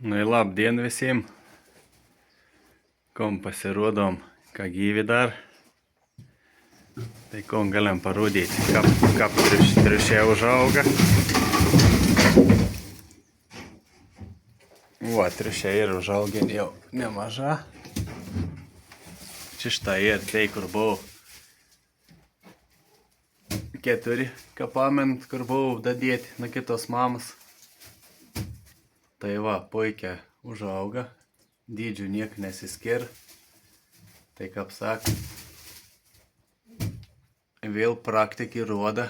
Nu ir labdien visiem, kom pasirodom, kā gyvi dar. Tai kom galim parodīt, kap triušė užauga. O, triušė ir užaugin jau nemaža. Čia štai ir tai, kur buvau 4 kapament, kur buvau dadėti nuo kitos mamos. Tai va, puikia užauga, dydžių niek nesiskir. Tai kaip sak, vėl praktika rodo,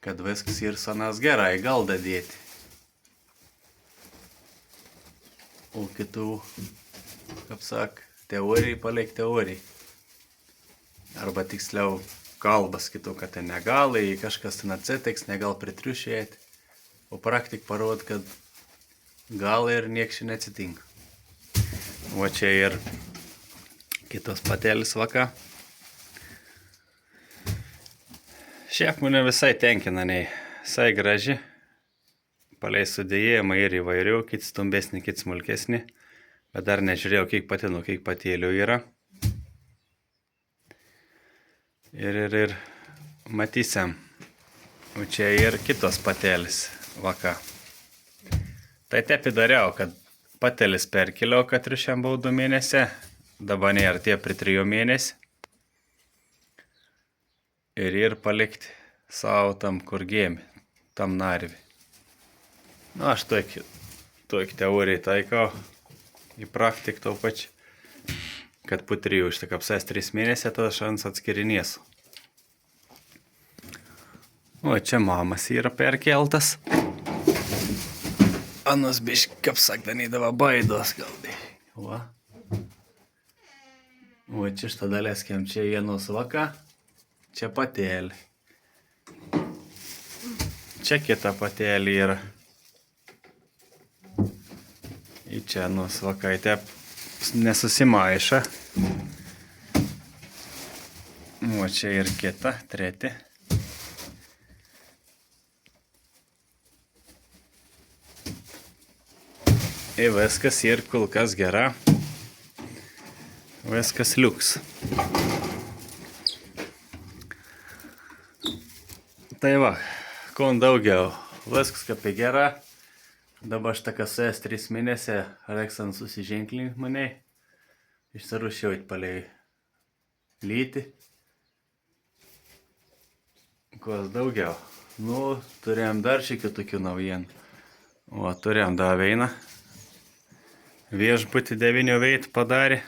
kad viskas ir sanas gerai gal dadėti. O kitų, kaip sak, teorijai palik teorijai. Arba tiksliau kalbas kitų, kad tai negali, kažkas ten atsitiks, negal pritriušėti. O praktika parodo, kad gal ir nieks čia neatsitinka. O čia ir kitos patelės vaka. Šiek mane visai tenkina, nei visai graži. Palei sudėjimą ir įvairių, kiti stumbesni, kiti smulkesni. Bet dar nežiūrėjau, kiek patinų, kiek patėlių yra. Ir matysim. O čia ir kitos patelės vaka. Tai tepi dariau, kad patelės perkeliau, kad triušiam buvau 2 mėnesiai. Dabar nėra tie prie 3 mėnesių. Ir palikti savo tam kur gėmi, tam narvi. Nu, aš tokį teoriją taikau į praktiką to pačiu, kad po 3 iš tik apsės 3 mėnesiai, tada šans atskirinėsiu. O čia mamas yra perkeltas. Anas biški, kaip sakdanydavo, baidos galdai. Va. O čia šitą dalėskiam, čia vienos vaka, čia patelė. Čia kita patelė yra. Į čia nus vakaitė nesusimaiša. O čia ir kita, treti. Ir viskas ir kol kas gera. Viskas liuks. Tai va, kon daugiau. Viskas kaip gera. Dabar aš takas esu 3 mėnesiai, Aleksandras susiženklink mane. Išsirušiau palei lyti. Kos daugiau. Nu, turėjom dar šiek tiek tokių naujienų. O, turėjom dar veiną. Viešbutį 9 veitų padarė.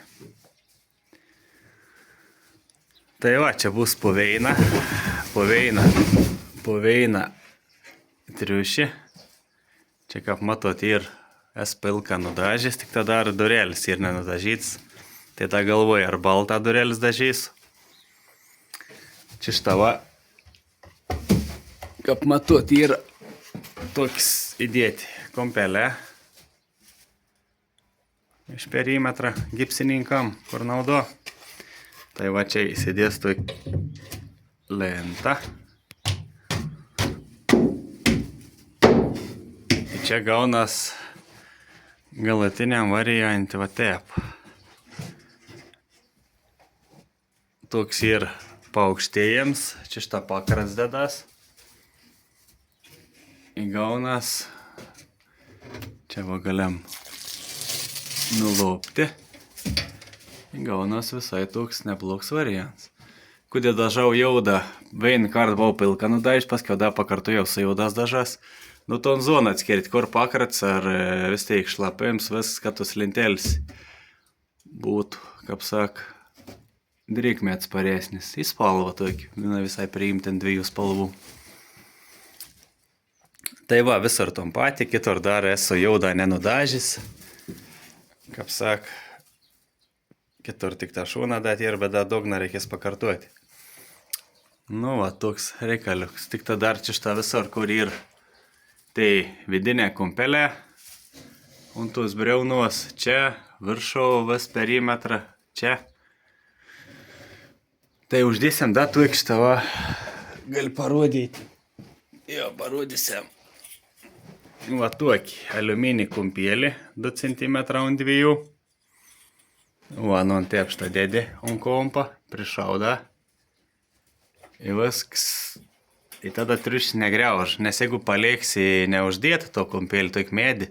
Tai va, čia bus po veiną. Po veiną triušį. Čia kaip matot ir pilką nudažys, tik tada dar durelis ir nenudažyts. Tai tą galvoju, ar baltą durelis dažys. Čia štava, kaip matot, yra toks įdėti kompelę. Iš perimetrą gipsininkam, kur naudo. Tai va čia įsidės tokį lentą. Čia gaunas galutiniam variantui va taip. Toks ir paaukštėjams. Čia šitą pakaras dedas. Įgaunas. Čia va galim nulopti. Įgaunas visai toks neblogs variantas. Kudė dažau jaudą. Vieną kartą buvau pilką nudažęs, paskui dar pakartojau su jaudas dažas. Nu, ton zoną atskirti, kur pakrats ar vis tiek šlapims, vis kad tos lentelis būtų, kaip sak, drėgmė atsparesnis. Į spalvą tokį, visai priimti ant 2 spalvų. Tai va, visur tom patį, kitur dar esu jaudą nenudažys. Kaip sak, kitur tik tą šūną dati ir bet dar dugną reikės pakartoti. Nu va, toks reikaliuks. Tik tada dar čia šitą visur, kur ir tai vidinė kompelė. Un tos briaunos čia, viršau vis perimetrą, čia. Tai uždėsim dar tu ikštavą. Gali parodyti. Jo, parodysim. Va tokį aliuminį kumpėlį 2 cm ant 2. Va, nu ant tepštą dėdė ant kompą, prišauda. Ir viskas. Ir tada triušis negriauž, nes jeigu palieksi neuždėti to kumpėlį, toik medį,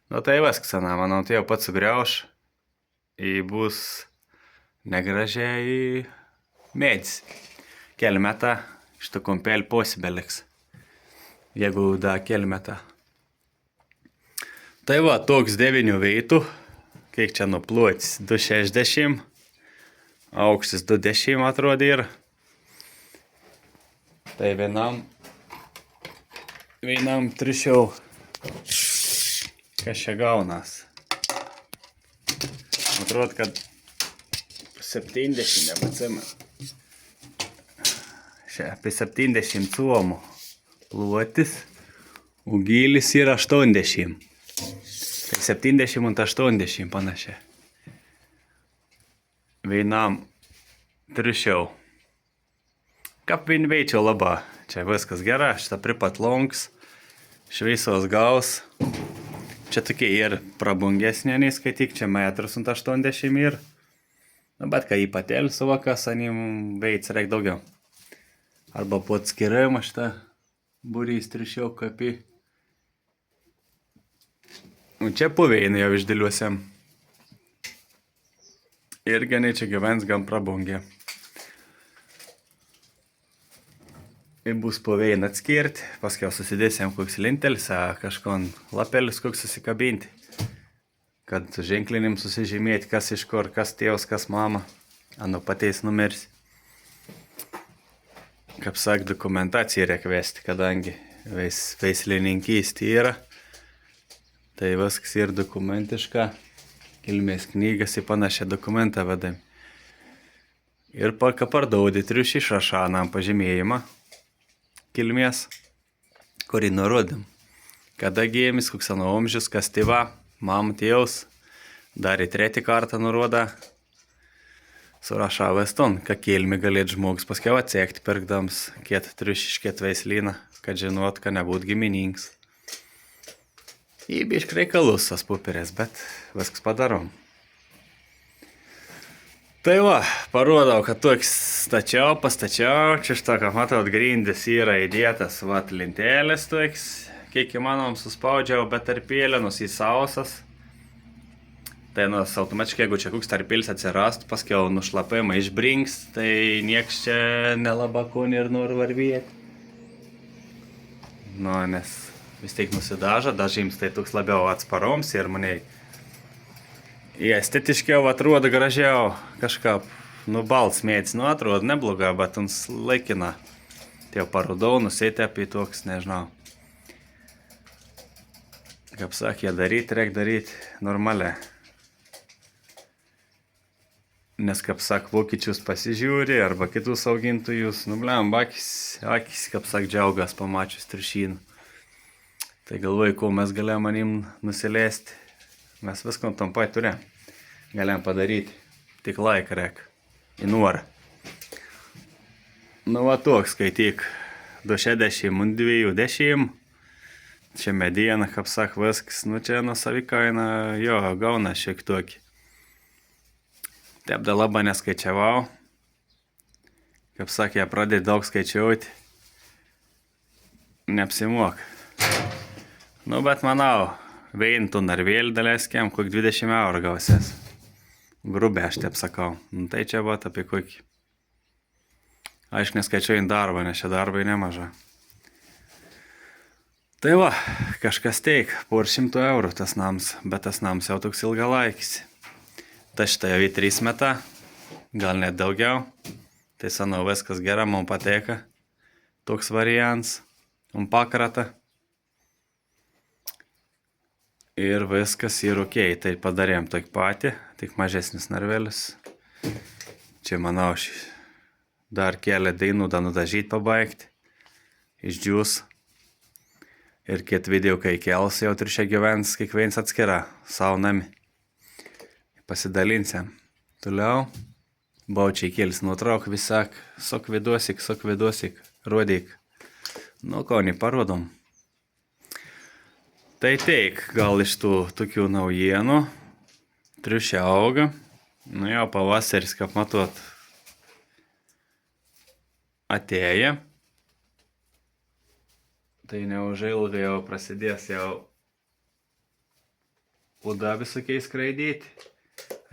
nu tai viskas, manau, tai jau pats sugriauž. Ir bus negražiai medis. Keli metą šitą kumpėlį posibeliks. Jeigu da keli metą. Tai va, toks 9 veitų. Kiek čia nupluotis? 2,60. Aukštis 2,10 atrodė ir. Tai vienam triušiau. Kas čia gaunas? Atrodo, kad 70, nepatsimenu. Čia apie 70 suomų. Plotis, o gylis yra 80. Tai 70 ant 80 panašiai. Vienam triušiau. Kaip vienveičiau laba. Čia viskas gera, šitą pripat longs. Šveisos gaus. Čia tokie ir prabungesnė, neskaityk, čia 1,80 m ir. Na, bet kai ypatėlį suvakas, anim veids reik daugiau. Arba po atskirimą šitą būrys triušiau kapį. O čia poveinai jau išdėliuosiam. Ir geniai čia gyvens gan prabungė. Ir bus poveinai atskirti, paskiau susidėsim koks lintelis, kažkon lapelis koks susikabinti. Kad ženklinim susižymėti, kas iš kur, kas tėvas, kas mama. Anu pateis numeris. Kaip sak, dokumentaciją reikia vesti, kadangi veislininkystė yra. Tai viskas ir dokumentiška. Kilmės knygas į panašią dokumentą vedam. Ir kai pardaudė triušį išrašanam pažymėjimą kilmės, kurį nurodėm. Kada gėmis, koks amžius, kas tėva, mam tėvus, dar į 3 kartą nuroda. Surašavęs ton, ką kilmį galėt žmogus paskiau atsekti pirkdams kiet triušiškėt veislyną, kad žinot, kad nebūt gimininks. Įbišk reikalus tas popierės, bet viskas padarom. Tai va, parodau, kad toks pastačiau. Čia šitą, kaip matot, grindis yra įdėtas, vat, lentelės toks. Kiek įmanom suspaudžiau, bet tarpėlė, nus į sausas. Tai nus automatiškai, jeigu čia koks tarpėlis atsirastų, paskiau nušlapimą išbrinks, tai nieks čia nelabakon ir nori varvėti. Nu, nes vis tiek nusidaža, dažims tai toks labiau atsparoms ir maniai estetiškiau atrodo gražiau, kažką, nu, balts mėdis, nu, atrodo nebloga, bet uns laikina. Tai jau parodau, nusitėpi toks, nežinau. Kaip sakė, reik daryti normaliai. Nes, kaip sak, vokiečius pasižiūri, arba kitus augintojus, nu, blem, akis, kaip sak, džiaugas pamačius triušynų. Tai galvoju, ko mes galėjom manim nusileisti. Mes viską tam pat turėjom. Galėjom padaryti. Tik laiką reik. Į norą. Nu, va toks, skaityk. 2,60 ant 2,10. Čia mediena, kaip sak, viskas. Nu, čia nuo savikaina, jo, gauna šiek tokį. Taip da labai neskaičiavau. Kaip sakė, pradėti daug skaičiuoti. Neapsimok. Nu, bet manau, veintų narvėlį daleskiam, kokį 20 eurų gausies. Grubiai aš taip sakau. Nu, tai čia vat apie kokį. Aišku, neskaičiuojant darbą, nes čia darbai nemaža. Tai va, kažkas teik, por 100 eurų tas nams, bet tas nams jau toks ilgalaikis. Tai šitą jau į 3 metą, gal net daugiau. Tai sanau, viskas gera, man pateka. Toks variants. Pakrata. Ir viskas yra ok. Tai padarėm tokį patį, tik mažesnis narvelis. Čia, manau, dar kelią dainų nudažyti pabaigti. Išdžiūs. Ir kiet video, kai kels, jau triušia gyvens kiekvienas atskira, savo nami. Pasidalinsiam. Toliau. Baučiai kėlis nuotrauk, visak. Sok vidosik, rodyk. Nu, ko, neparodom. Tai teik, gal iš tų tokių naujienų. Triušė auga. Nu jau pavasaris, kaip matot, atėję. Tai neužilgai jau prasidės jau uda visokiais skraidyti.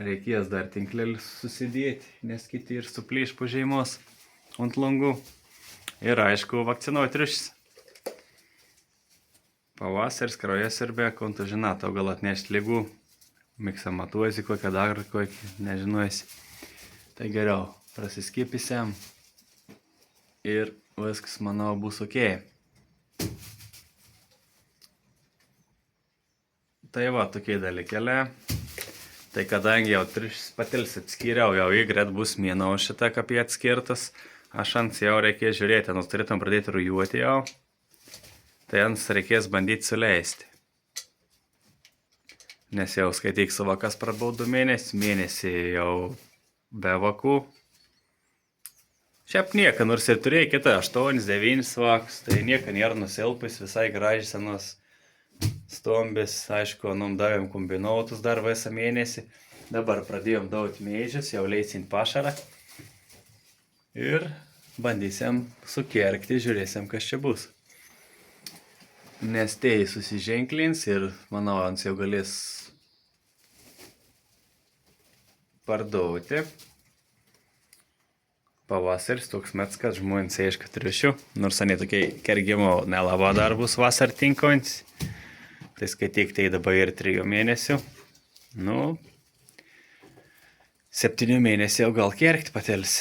Reikės dar tinklelį susidėti, nes kiti ir suplyš po žiemos ant langų. Ir aišku, vakcinuoti triušis. Pavasaris, kraujasiurbė, kontu žinot, tau gal atnešti ligų. Miksamatuosi kokią dar, nežinosi. Tai geriau, prasiskipysiam ir viskas, manau, bus ok. Tai va, tokie dalykėlė. Tai kadangi jau triušis patils atskiriau, jau įgret bus mėnau šitą kapį atskirtas, aš ant jau reikės žiūrėti, nors turėtum pradėti rujuoti jau, tai ant reikės bandyti suleisti. Nes jau skaityk savo, kas prabau 2 mėnesį jau be vakų. Šiaip nieka, nors ir turėjai kitą 8-9 vakus, tai nieka nėra nusilpus, visai gražiai senos stombės, aišku, davėm kombinuotus dar visą mėnesį. Dabar pradėjom dauti mėžius, jau leisim pašarą. Ir bandysim sukerkti, žiūrėsim, kas čia bus. Nes tai susiženklins ir, manau, ant jau galės parduoti. Pavasaris toks mets, kad žmonės ieško triušių, nors anie tokiai kergimo nelaba dar bus vasar tinkantis. Tai skaityk, tai dabar ir 3 mėnesių. Nu, 7 mėnesių jau gal kerkti patelis.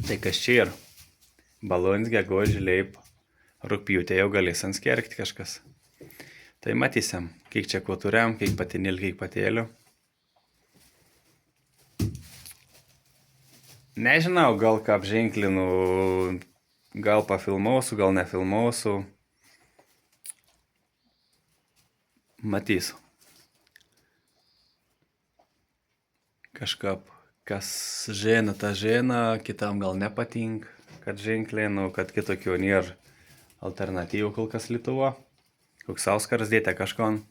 Tai kas čia yra? Balandis, gegužė, liepa, rugpjūtė jau galės ant kerkti kažkas. Tai matysim, kiek čia ko turėjom, kiek patinėlių, kiek patėlių. Nežinau, gal ką apženklinu, gal pafilmausiu, gal nefilmausiu. Matysiu. Kažkaip, kas žena, ta žena, kitam gal nepatink, kad ženklinu, kad kitokių nėra alternatyvų kol kas Lietuva. Koks Auskaras dėtė kažkon.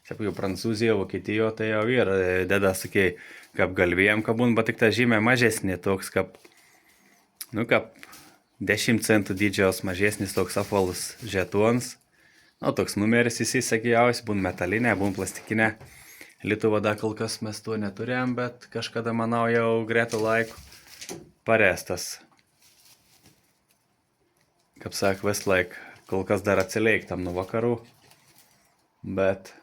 Sapiau, Prancūzijoje, Vokietijoje, tai jau yra, deda, sakai, kaip galvėjom, kad būn, bet tik ta žymė mažesnė, toks kaip, nu, kaip 10 centų dydžios mažesnis toks apvalus žetons. Nu, toks numeris įsisakiausi, būn metalinė, būn plastikinė. Lietuva dar kol kas mes to neturėjom, bet kažkada, manau, jau gretų laikų parestas. Kaip sak, vis laik, kol kas dar atsileiktam nuo vakarų, bet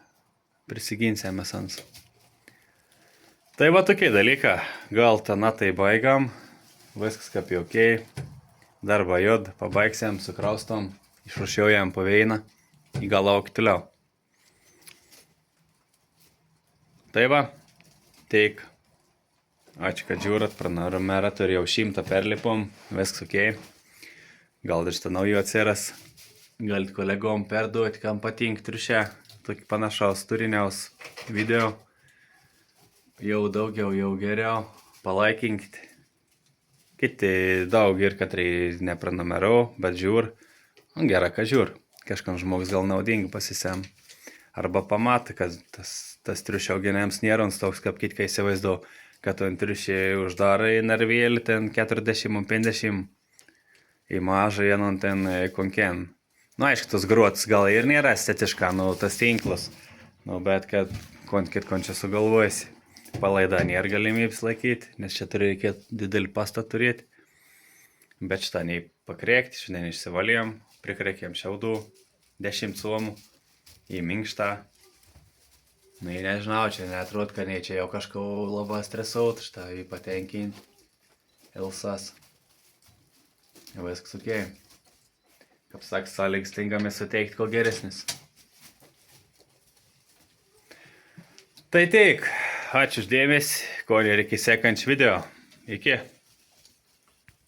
prisiginsime sans. Tai va tokie dalykai, gal tana tai baigam, viskas kaip jau ok, darbą jod, pabaigsim, sukraustom, išrušiojam paveiną, į gal lauk toliau. Tai va, teik, ačiū, kad žiūrat, pranumeratorių jau 100 perlipom, viskas ok, gal ir šitą naujų atsiras, galit kolegom perduoti, kam patink triušę, tokį panašaus turiniaus video, jau daugiau, jau geriau, palaikinkit. Kiti daug ir katrai nepranumerau, bet žiūr, gera, kad žiūr, kažkam žmogus gal naudingi pasisem. Arba pamatė, kad tas triušio auginėjams nėra toks, kaip kitkai įsivaizduoju, kad ant triušiai uždarai narvėlį ten 40-50 į mažą vieną ten konken. Nu, aišku, tos gruotas gal ir nėra estetiška, nu, tas tinklas. Nu, bet kad kon čia sugalvojasi. Palaida nėra galimybės laikyti, nes čia turi reikėti didelį pastą turėti. Bet šitą nei pakreikti, šiandien išsivalėjom, prikreikėm šiaudų, 10 suomų, į minkštą. Nu, nežinau, čia neatrodo, kad nei čia jau kažko labai stresuot, šitą jį patenkinti. Elsas. Viskas ok. Kaip saks, sąlygas tinkamai suteikti, ko geresnis. Tai teik, ačiū už dėmesį, ko nereikia sekančių video. Iki.